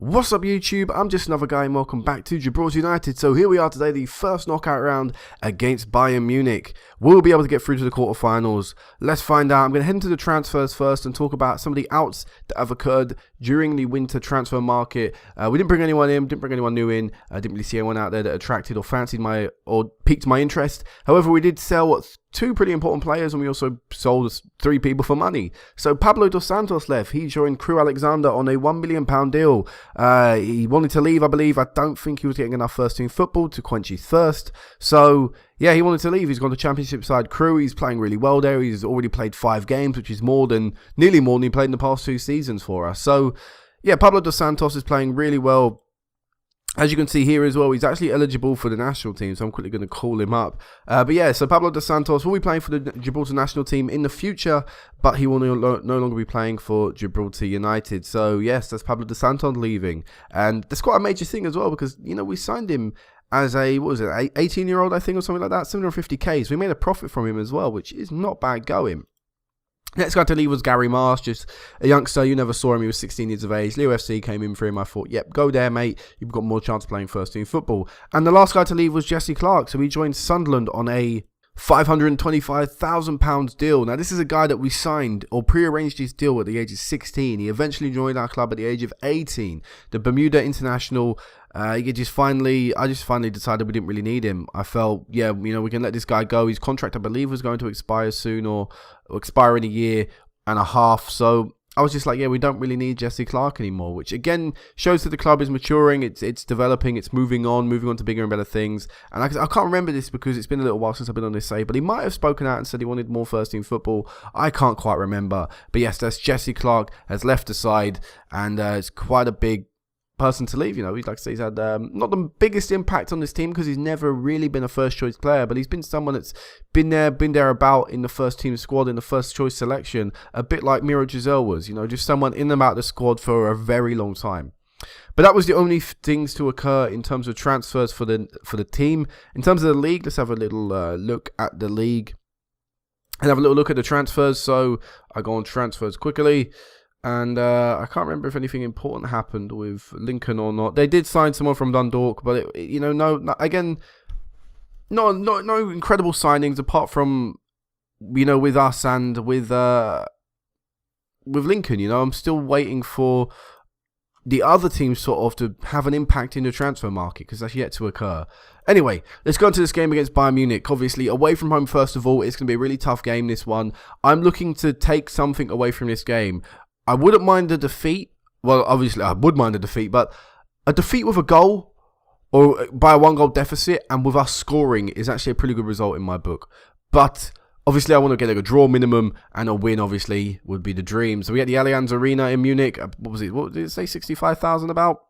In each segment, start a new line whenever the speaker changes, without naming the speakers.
What's up YouTube, I'm just another guy and welcome back to Gibraltar United. So here we are today, the first knockout round against Bayern Munich. We'll be able to get through to the quarterfinals. Let's find out. I'm going to head into the transfers first and talk about some of the outs that have occurred during the winter transfer market. We didn't bring anyone in, didn't bring anyone new in. I didn't really see anyone out there that attracted or fancied or piqued my interest. However, we did sell two pretty important players, and we also sold three people for money. So Pablo dos Santos left. He joined Crew Alexander on a £1 million deal. He wanted to leave, I believe. I don't think he was getting enough first team football to quench his thirst. So yeah, he wanted to leave. He's gone to Championship side Crew. He's playing really well there. He's already played 5 games, which is nearly more than he played in the past 2 seasons for us. So yeah, Pablo dos Santos is playing really well. As you can see here as well, he's actually eligible for the national team, so I'm quickly going to call him up. But yeah, so Pablo dos Santos will be playing for the Gibraltar national team in the future, but he will no longer be playing for Gibraltar United. So yes, that's Pablo dos Santos leaving. And that's quite a major thing as well, because, you know, we signed him as a, 18-year-old, I think, or something like that, 750k. So we made a profit from him as well, which is not bad going. Next guy to leave was Gary Marsh, just a youngster. You never saw him. He was 16 years of age. Leo FC came in for him. I thought, yep, go there, mate. You've got more chance of playing first team football. And the last guy to leave was Jesse Clark. So he joined Sunderland on a £525,000 deal. Now, this is a guy that we signed or pre-arranged his deal at the age of 16. He eventually joined our club at the age of 18. The Bermuda International. I just finally decided we didn't really need him. I felt, yeah, you know, we can let this guy go. His contract, I believe, was going to expire soon or expire in a year and a half. So I was just like, yeah, we don't really need Jesse Clark anymore, which again shows that the club is maturing, it's developing, it's moving on to bigger and better things. And I can't remember this because it's been a little while since I've been on this site, but he might have spoken out and said he wanted more first team football. I can't quite remember. But yes, that's Jesse Clark has left the side, and it's quite a big person to leave. You know, he's, like I say, he's had not the biggest impact on this team because he's never really been a first choice player, but he's been someone that's been there about in the first team squad, in the first choice selection, a bit like Miro Giselle was, you know, just someone in and out the squad for a very long time. But that was the only things to occur in terms of transfers for the team. In terms of the league, let's have a little look at the league and have a little look at the transfers. So I go on transfers quickly. And I can't remember if anything important happened with Lincoln or not. They did sign someone from Dundalk, but you know, no incredible signings apart from, you know, with us and with Lincoln. You know, I'm still waiting for the other teams sort of to have an impact in the transfer market because that's yet to occur. Anyway, let's go into this game against Bayern Munich. Obviously, away from home first of all, it's going to be a really tough game. This one, I'm looking to take something away from this game. I wouldn't mind a defeat. Well, obviously, I would mind a defeat, but a defeat with a goal or by a 1-goal deficit and with us scoring is actually a pretty good result in my book. But obviously, I want to get a draw minimum, and a win, obviously, would be the dream. So we get the Allianz Arena in Munich. What did it say? 65,000 about?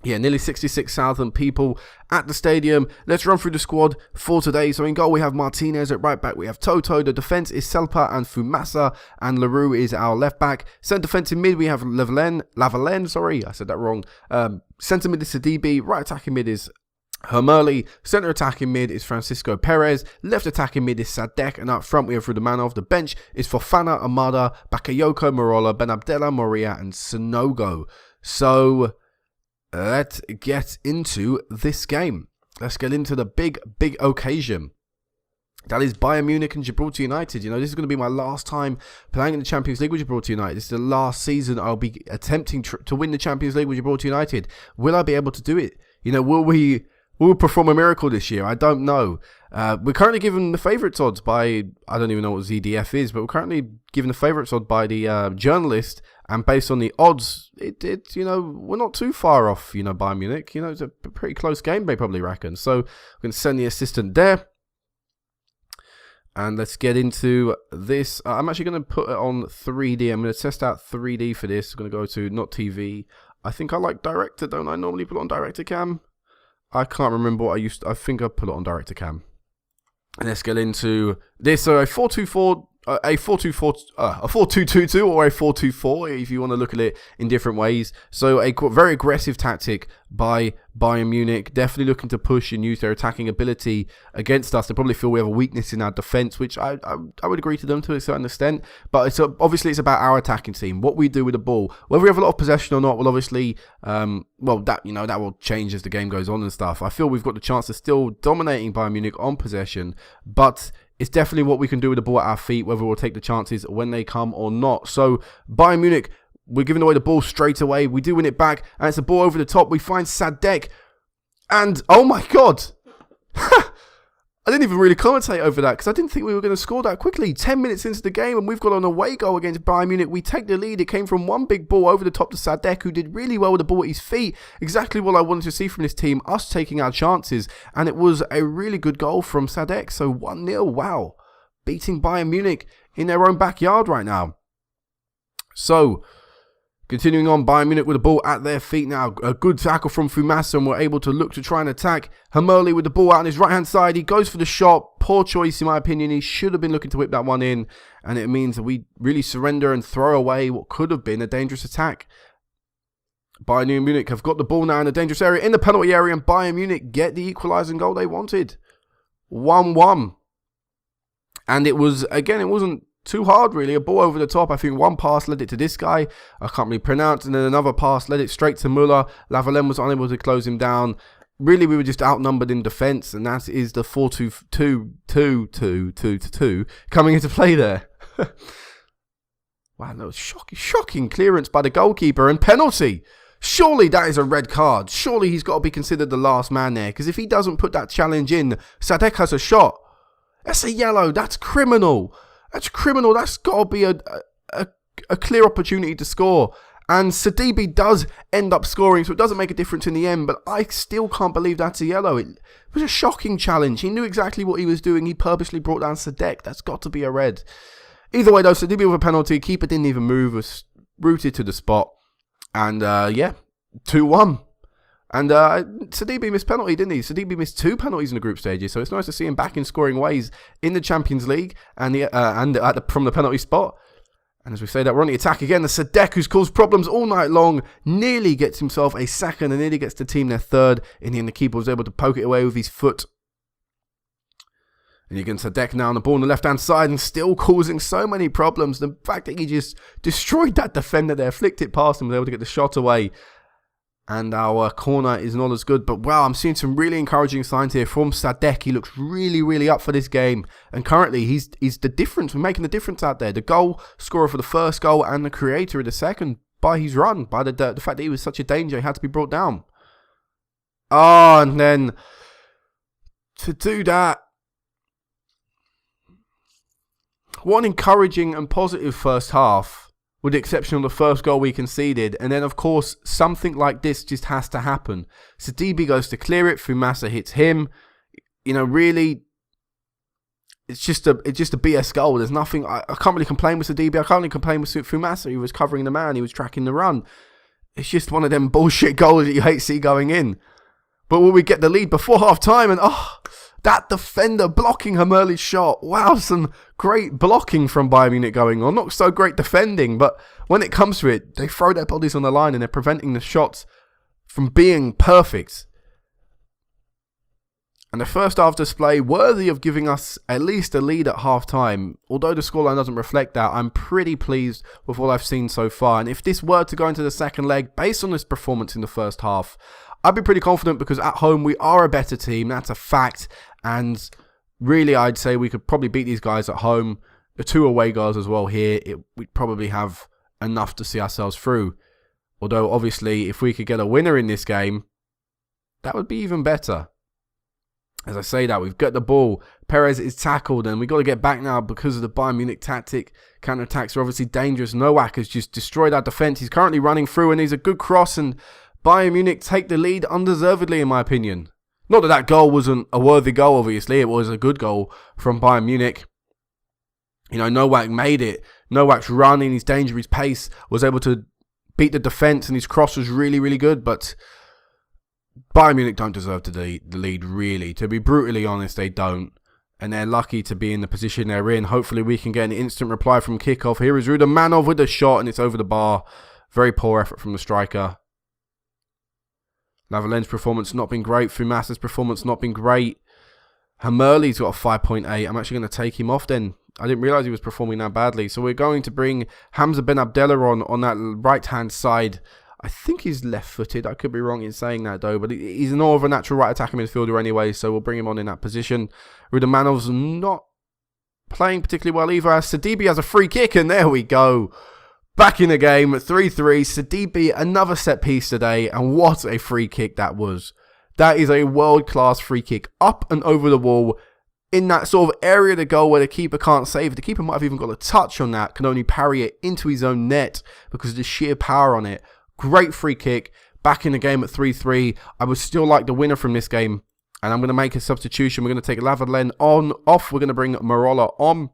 Yeah, nearly 66,000 people at the stadium. Let's run through the squad for today. So in goal, we have Martinez. At right back, we have Toto. The defense is Selpa and Fumasa. And Leroux is our left back. Centre defense in mid, we have Lavalen. Sorry, I said that wrong. Centre mid is Sidibe. Right attacking mid is Hermeli. Centre attacking mid is Francisco Perez. Left attacking mid is Sadek. And up front, we have Rudamanov. The bench is Fofana, Amada, Bakayoko, Morola, Benabdella, Moria, and Sonogo. So let's get into this game. Let's get into the big occasion. That is Bayern Munich and Gibraltar United. You know, this is going to be my last time playing in the Champions League with Gibraltar United. This is the last season I'll be attempting to win the Champions League with Gibraltar United. Will I be able to do it? You know, will we perform a miracle this year? I don't know. We're currently given the favourites odds by, I don't even know what ZDF is, but we're currently given the favourites odds by the journalist. And based on the odds, you know, we're not too far off, you know, Bayern Munich. You know, it's a pretty close game, they probably reckon. So I'm going to send the assistant there. And let's get into this. I'm actually going to put it on 3D. I'm going to test out 3D for this. I'm going to go to not TV. I think I like Director, don't I? Normally put it on Director Cam. I can't remember what I think I put it on Director Cam. And let's get into this. So a 4-2-4 a 4-2-4, a 4-2-2-2 or a 4-2-4 if you want to look at it in different ways. So a very aggressive tactic by Bayern Munich, definitely looking to push and use their attacking ability against us. They probably feel we have a weakness in our defence, which I would agree to them to a certain extent. But obviously it's about our attacking team, what we do with the ball. Whether we have a lot of possession or not will obviously, that will change as the game goes on and stuff. I feel we've got the chance of still dominating Bayern Munich on possession, but it's definitely what we can do with the ball at our feet, whether we'll take the chances when they come or not. So Bayern Munich, we're giving away the ball straight away. We do win it back, and it's a ball over the top. We find Sadek, and oh my God. I didn't even really commentate over that because I didn't think we were going to score that quickly. 10 minutes into the game and we've got an away goal against Bayern Munich. We take the lead. It came from one big ball over the top to Sadek, who did really well with the ball at his feet. Exactly what I wanted to see from this team, us taking our chances. And it was a really good goal from Sadek. So 1-0, wow. Beating Bayern Munich in their own backyard right now. So, continuing on, Bayern Munich with the ball at their feet now. A good tackle from Fumasa, and we're able to look to try and attack. Hamerli with the ball out on his right-hand side. He goes for the shot. Poor choice, in my opinion. He should have been looking to whip that one in. And it means that we really surrender and throw away what could have been a dangerous attack. Bayern Munich have got the ball now in a dangerous area, in the penalty area, and Bayern Munich get the equalising goal they wanted. 1-1. And it was, again, it wasn't too hard, really. A ball over the top. I think one pass led it to this guy. I can't really pronounce. And then another pass led it straight to Müller. Lavalin was unable to close him down. Really, we were just outnumbered in defence. And that is the 4-2-2 coming into play there. Wow, that was shocking clearance by the goalkeeper. And penalty. Surely that is a red card. Surely he's got to be considered the last man there. Because if he doesn't put that challenge in, Sadek has a shot. That's a yellow. That's criminal. That's criminal. That's got to be a clear opportunity to score. And Sidibe does end up scoring, so it doesn't make a difference in the end. But I still can't believe that's a yellow. It was a shocking challenge. He knew exactly what he was doing. He purposely brought down Sadek. That's got to be a red. Either way, though, Sidibe with a penalty. Keeper didn't even move. Was rooted to the spot. And, 2-1. And Sidibe missed penalty, didn't he? Sidibe missed 2 penalties in the group stages, so it's nice to see him back in scoring ways in the Champions League and from the penalty spot. And as we say that, we're on the attack again. The Sadek, who's caused problems all night long, nearly gets himself a second and nearly gets the team their third. In the end, the keeper was able to poke it away with his foot. And again, Sadek now on the ball on the left-hand side and still causing so many problems. The fact that he just destroyed that defender there, flicked it past him, was able to get the shot away. And our corner is not as good. But wow, I'm seeing some really encouraging signs here from Sadek. He looks really, really up for this game. And currently, he's the difference. We're making the difference out there. The goal scorer for the first goal and the creator of the second by his run. By the fact that he was such a danger, he had to be brought down. Oh, and then to do that. What an encouraging and positive first half. With the exception of the first goal we conceded. And then, of course, something like this just has to happen. Sidibe goes to clear it. Fumasa hits him. You know, really, it's just a BS goal. There's nothing. I can't really complain with Sidibe. I can't really complain with Fumasa. He was covering the man. He was tracking the run. It's just one of them bullshit goals that you hate to see going in. But will we get the lead before half-time? And, that defender blocking Hamerli's shot. Wow, some great blocking from Bayern Munich going on. Not so great defending, but when it comes to it, they throw their bodies on the line and they're preventing the shots from being perfect. And the first half display worthy of giving us at least a lead at half-time. Although the scoreline doesn't reflect that, I'm pretty pleased with what I've seen so far. And if this were to go into the second leg, based on this performance in the first half, I'd be pretty confident because at home we are a better team. That's a fact. And really, I'd say we could probably beat these guys at home. The 2 away goals as well here, we'd probably have enough to see ourselves through. Although, obviously, if we could get a winner in this game, that would be even better. As I say that, we've got the ball. Perez is tackled, and we've got to get back now because of the Bayern Munich tactic. Counter-attacks are obviously dangerous. Nowak has just destroyed our defence. He's currently running through, and he's a good cross, and Bayern Munich take the lead undeservedly, in my opinion. Not that that goal wasn't a worthy goal, obviously. It was a good goal from Bayern Munich. You know, Nowak made it. Nowak's running, his danger, his pace, was able to beat the defence, and his cross was really, really good. But Bayern Munich don't deserve the lead, really. To be brutally honest, they don't. And they're lucky to be in the position they're in. Hopefully we can get an instant reply from kickoff. Here is Rudamanov with a shot, and it's over the bar. Very poor effort from the striker. Lavalen's performance not been great. Fumas's performance not been great. Hamerli's got a 5.8. I'm actually going to take him off then. I didn't realise he was performing that badly. So we're going to bring Hamza Ben Abdallah on that right-hand side. I think he's left-footed. I could be wrong in saying that, though. But he's more of a natural right attacking midfielder anyway, so we'll bring him on in that position. Rudamanov's not playing particularly well either. Sidibe has a free kick, and there we go. Back in the game at 3-3. Sidibe, another set piece today, and what a free kick that was. That is a world-class free kick. Up and over the wall, in that sort of area to goal where the keeper can't save. The keeper might have even got a touch on that, can only parry it into his own net because of the sheer power on it. Great free kick, back in the game at 3-3. I would still like the winner from this game. And I'm going to make a substitution. We're going to take Lavalen off. We're going to bring Marola on.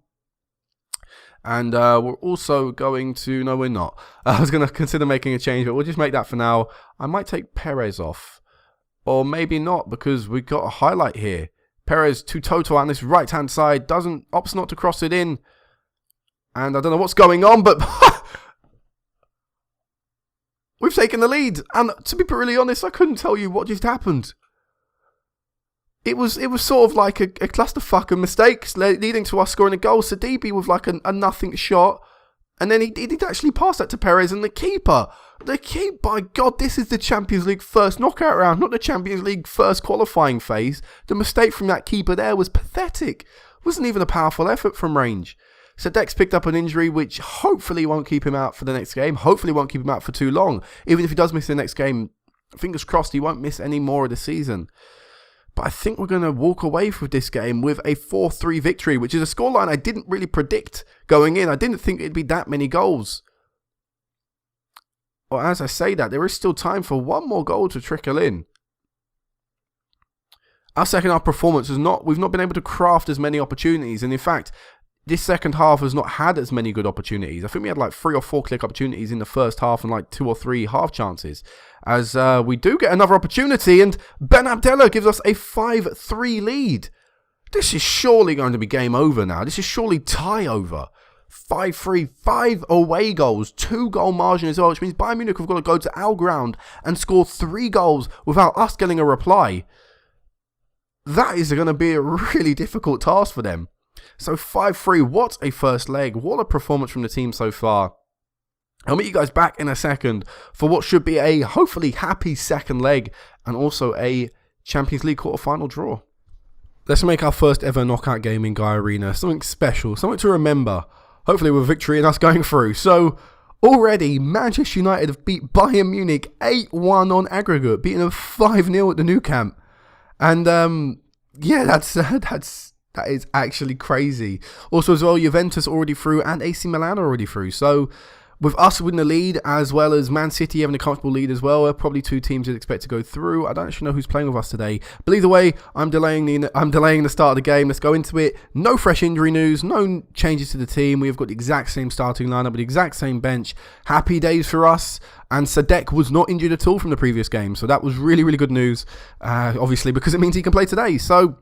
And we're also going to... No, we're not. I was going to consider making a change, but we'll just make that for now. I might take Perez off. Or maybe not, because we've got a highlight here. Perez to Toto on this right-hand side. Opts not to cross it in. And I don't know what's going on, but... We've taken the lead, and to be brutally honest, I couldn't tell you what just happened. It was sort of like a clusterfuck of mistakes leading to us scoring a goal. Sidibe with like a nothing shot, and then he did actually pass that to Perez, and the keeper, by God, this is the Champions League first knockout round, not the Champions League first qualifying phase. The mistake from that keeper there was pathetic. It wasn't even a powerful effort from range. Sadek's picked up an injury which hopefully won't keep him out for the next game. Hopefully won't keep him out for too long. Even if he does miss the next game, fingers crossed he won't miss any more of the season. But I think we're going to walk away from this game with a 4-3 victory, which is a scoreline I didn't really predict going in. I didn't think it'd be that many goals. Well, as I say that, there is still time for one more goal to trickle in. Our second half performance we've not been able to craft as many opportunities, and in fact, this second half has not had as many good opportunities. I think we had like 3 or 4 clear opportunities in the first half and like 2 or 3 half chances. As we do get another opportunity, and Ben Abdallah gives us a 5-3 lead. This is surely going to be game over now. This is surely tie over. 5-3, 5 away goals, 2 goal margin as well, which means Bayern Munich have got to go to our ground and score 3 goals without us getting a reply. That is going to be a really difficult task for them. So 5-3, what a first leg. What a performance from the team so far. I'll meet you guys back in a second for what should be a hopefully happy second leg and also a Champions League quarter-final draw. Let's make our first ever knockout game in Guy Arena. Something special, something to remember. Hopefully with victory and us going through. So already Manchester United have beat Bayern Munich 8-1 on aggregate, beating them 5-0 at the Nou Camp. And yeah, that is actually crazy. Also as well, Juventus already through and AC Milan are already through. So with us winning the lead as well as Man City having a comfortable lead as well, probably 2 teams you'd expect to go through. I don't actually know who's playing with us today. But either way, I'm delaying the start of the game. Let's go into it. No fresh injury news, no changes to the team. We've got the exact same starting lineup with the exact same bench. Happy days for us. And Sadek was not injured at all from the previous game. So that was really, really good news. Obviously, because it means he can play today. So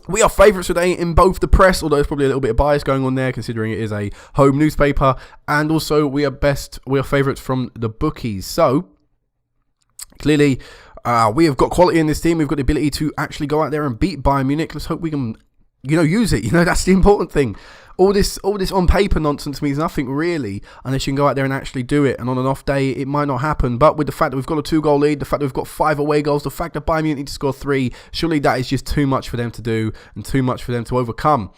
we are favourites today in both the press, although there's probably a little bit of bias going on there considering it is a home newspaper, and also we are favourites from the bookies. So clearly we have got quality in this team. We've got the ability to actually go out there and beat Bayern Munich. Let's hope we can use it. That's the important thing. All this on paper nonsense means nothing really unless you can go out there and actually do it. And on an off day, it might not happen. But with the fact that we've got a 2-goal lead, the fact that we've got 5 away goals, the fact that Bayern Munich need to score 3, surely that is just too much for them to do and too much for them to overcome.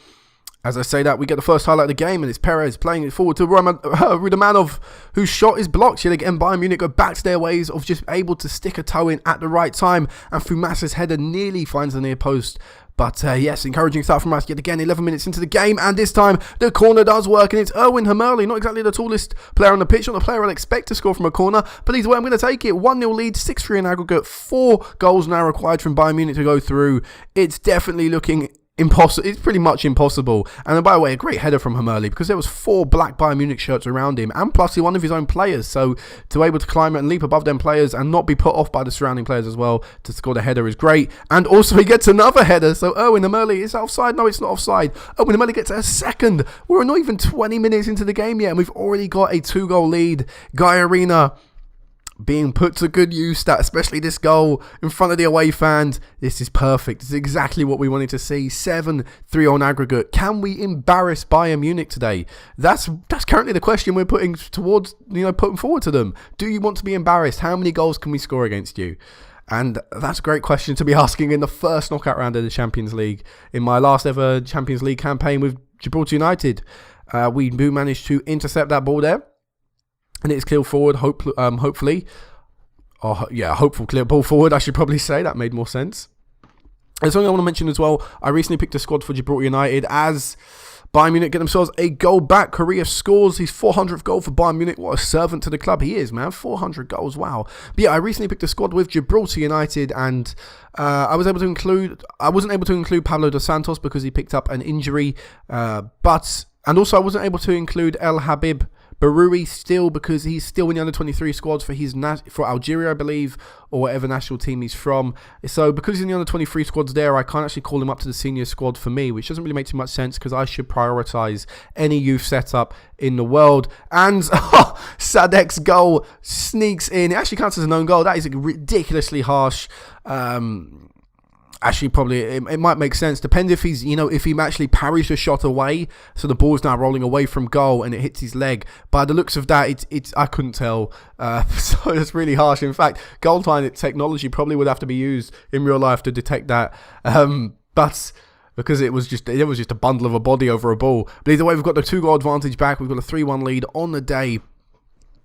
As I say that, we get the first highlight of the game, and it's Perez playing it forward to Rudamanov, whose shot is blocked. Yet again, Bayern Munich go back to their ways of just able to stick a toe in at the right time, and Fumas's header nearly finds the near post. But yes, encouraging start from us yet again, 11 minutes into the game, and this time the corner does work, and it's Erwin Hamerli, not exactly the tallest player on the pitch, not the player I'd expect to score from a corner, but either way, I'm going to take it. 1-0 lead, 6-3 in aggregate, 4 goals now required from Bayern Munich to go through. It's definitely looking impossible. It's pretty much impossible. And by the way, a great header from Hermeli, because there was 4 black Bayern Munich shirts around him, and plus one of his own players. So to be able to climb and leap above them players and not be put off by the surrounding players as well to score the header is great. And also he gets another header. So Erwin Hermeli is offside. No, it's not offside. Erwin Hermeli gets a second. We're not even 20 minutes into the game yet, and we've already got a 2-goal lead. Guy Arena being put to good use, that especially this goal in front of the away fans. This is perfect. This is exactly what we wanted to see. 7-3 on aggregate. Can we embarrass Bayern Munich today? That's currently the question we're putting towards, putting forward to them. Do you want to be embarrassed? How many goals can we score against you? And that's a great question to be asking in the first knockout round of the Champions League. In my last ever Champions League campaign with Gibraltar United, we do manage to intercept that ball there. And it's clear forward, hopefully. Hopeful clear ball forward, I should probably say. That made more sense. There's something I want to mention as well. I recently picked a squad for Gibraltar United as Bayern Munich get themselves a goal back. Correa scores his 400th goal for Bayern Munich. What a servant to the club he is, man. 400 goals, wow. But yeah, I recently picked a squad with Gibraltar United, and I wasn't able to include Pablo dos Santos because he picked up an injury. And also I wasn't able to include El Habib Baroui still, because he's still in the under-23 squads for Algeria, I believe, or whatever national team he's from. So because he's in the under-23 squads there, I can't actually call him up to the senior squad for me, which doesn't really make too much sense because I should prioritise any youth setup in the world. And Sadek's goal sneaks in. It actually counts as an own goal. That is ridiculously harsh. Actually, probably it might make sense. Depends if he's, if he actually parries the shot away, so the ball's now rolling away from goal and it hits his leg. By the looks of that, it's I couldn't tell. So it's really harsh. In fact, goal line technology probably would have to be used in real life to detect that. But because it was just a bundle of a body over a ball. But either way, we've got the 2-goal advantage back. We've got a 3-1 lead on the day.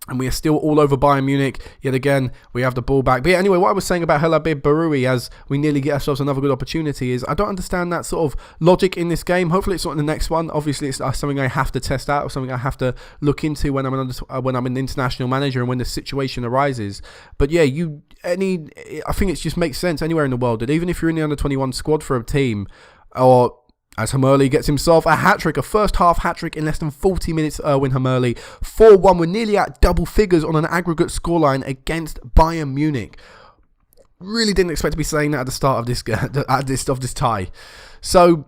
And we are still all over Bayern Munich. Yet again, we have the ball back. But yeah, anyway, what I was saying about El Habib Baroui as we nearly get ourselves another good opportunity is I don't understand that sort of logic in this game. Hopefully it's not in the next one. Obviously it's something I have to test out, or something I have to look into when I'm an international manager and when the situation arises. But yeah, I think it just makes sense anywhere in the world that even if you're in the under-21 squad for a team, or as Hermeli gets himself a hat-trick, a first-half hat-trick in less than 40 minutes. Erwin Hermeli, 4-1. We're nearly at double figures on an aggregate scoreline against Bayern Munich. Really didn't expect to be saying that at the start of this tie. So,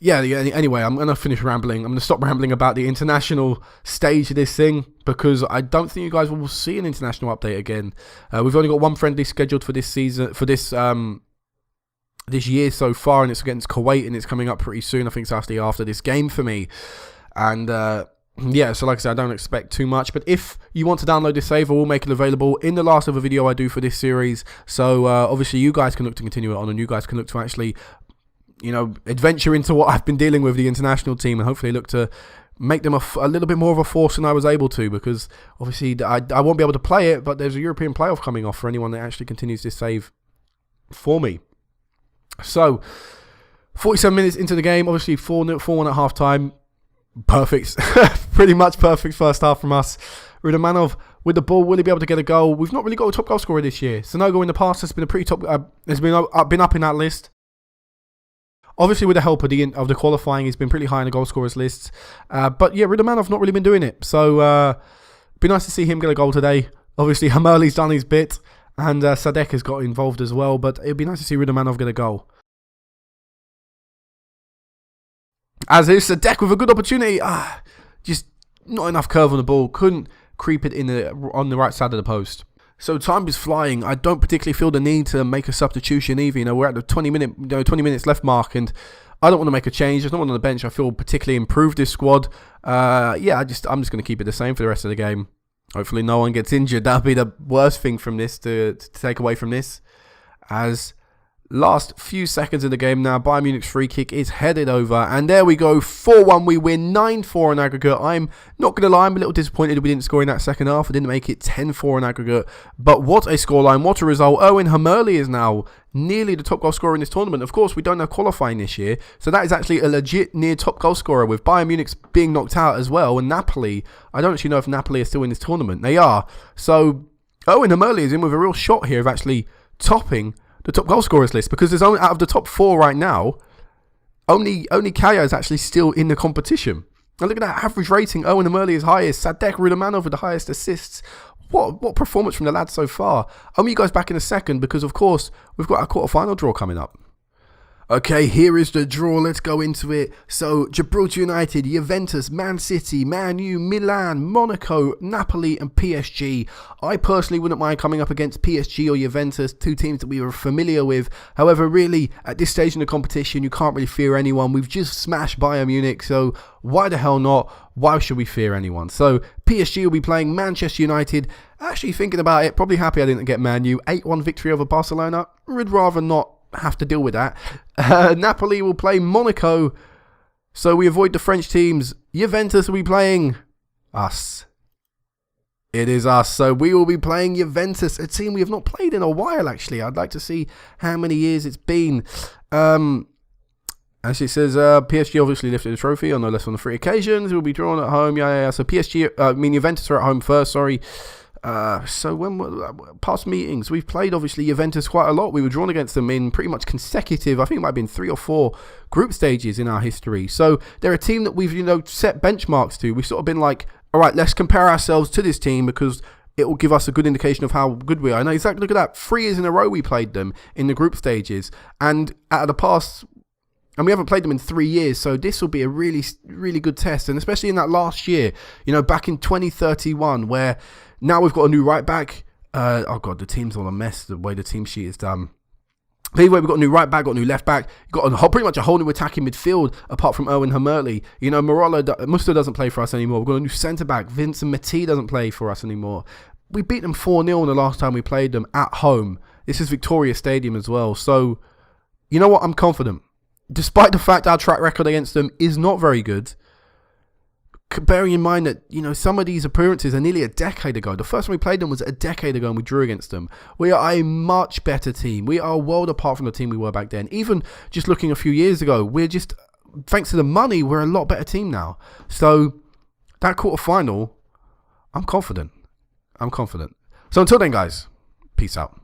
yeah. Anyway, I'm going to finish rambling. I'm going to stop rambling about the international stage of this thing, because I don't think you guys will see an international update again. We've only got one friendly scheduled for this season, for this year so far, and it's against Kuwait, and it's coming up pretty soon. I think it's actually after this game for me. And yeah, so like I said, I don't expect too much. But if you want to download this save, I will make it available in the last ever video I do for this series. So obviously you guys can look to continue it on, and you guys can look to actually, adventure into what I've been dealing with the international team, and hopefully look to make them a little bit more of a force than I was able to, because obviously I won't be able to play it, but there's a European playoff coming off for anyone that actually continues this save for me. So, 47 minutes into the game, obviously 4-1 at half time. Perfect. Pretty much perfect first half from us. Rudamanov with the ball, will he be able to get a goal? We've not really got a top goal scorer this year. Sonogo in the past has been a pretty top, has been up in that list. Obviously with the help of the qualifying, he's been pretty high in the goal scorers lists. But yeah, Rudamanov not really been doing it. So, it'd be nice to see him get a goal today. Obviously Hermeli's done his bit. And Sadek has got involved as well, but it'd be nice to see Rudamanov get a goal. As is Sadek with a good opportunity. Just not enough curve on the ball. Couldn't creep it on the right side of the post. So time is flying. I don't particularly feel the need to make a substitution either. We're at the 20 minutes left mark, and I don't want to make a change. There's no one on the bench I feel particularly improved this squad. Yeah, I'm just going to keep it the same for the rest of the game. Hopefully no one gets injured. That'll be the worst thing from this to take away from this. As last few seconds of the game now, Bayern Munich's free kick is headed over. And there we go, 4-1. We win 9-4 in aggregate. I'm not going to lie, I'm a little disappointed we didn't score in that second half. I didn't make it 10-4 in aggregate. But what a scoreline, what a result. Erwin Hermeli is now nearly the top goal scorer in this tournament. Of course, we don't have qualifying this year, so that is actually a legit near top goal scorer, with Bayern Munich being knocked out as well. And Napoli, I don't actually know if Napoli are still in this tournament. They are. So Erwin Hermeli is in with a real shot here of actually topping the top goal scorers list, because there's only, out of the top 4 right now, Only Kaya is actually still in the competition. And look at that average rating. Owen Emerli is highest. Sadek Rudamanov with the highest assists. What performance from the lads so far. I'll meet you guys back in a second because, of course, we've got our quarterfinal draw coming up. Okay, here is the draw. Let's go into it. So, Gibraltar United, Juventus, Man City, Man U, Milan, Monaco, Napoli and PSG. I personally wouldn't mind coming up against PSG or Juventus, two teams that we were familiar with. However, really, at this stage in the competition, you can't really fear anyone. We've just smashed Bayern Munich, so why the hell not? Why should we fear anyone? So, PSG will be playing Manchester United. Actually, thinking about it, probably happy I didn't get Man U. 8-1 victory over Barcelona. Would rather not have to deal with that. Napoli will play Monaco, so we avoid the French teams. Juventus will be playing us. It is us, so we will be playing Juventus, a team we have not played in a while, actually. I'd like to see how many years it's been. As it says, PSG obviously lifted the trophy on no less than 3 occasions. We'll be drawn at home. Yeah. So Juventus are at home first, sorry. So when past meetings, we've played obviously Juventus quite a lot. We were drawn against them in pretty much consecutive, I think it might have been 3 or 4 group stages in our history. So they're a team that we've, set benchmarks to. We've sort of been like, all right, let's compare ourselves to this team because it will give us a good indication of how good we are. And exactly, look at that, 3 years in a row we played them in the group stages. And out of the past, and we haven't played them in 3 years, so this will be a really, really good test. And especially in that last year, back in 2031, where now we've got a new right back. Oh God, the team's all a mess, the way the team sheet is done. But anyway, we've got a new right back, got a new left back, got pretty much a whole new attacking midfield, apart from Owen Emerli. Musta doesn't play for us anymore. We've got a new centre back. Vincent Mati doesn't play for us anymore. We beat them 4-0 the last time we played them at home. This is Victoria Stadium as well. So, you know what? I'm confident. Despite the fact our track record against them is not very good, bearing in mind that, some of these appearances are nearly a decade ago. The first time we played them was a decade ago and we drew against them. We are a much better team. We are a world apart from the team we were back then. Even just looking a few years ago, thanks to the money, we're a lot better team now. So, that quarterfinal, I'm confident. So until then, guys, peace out.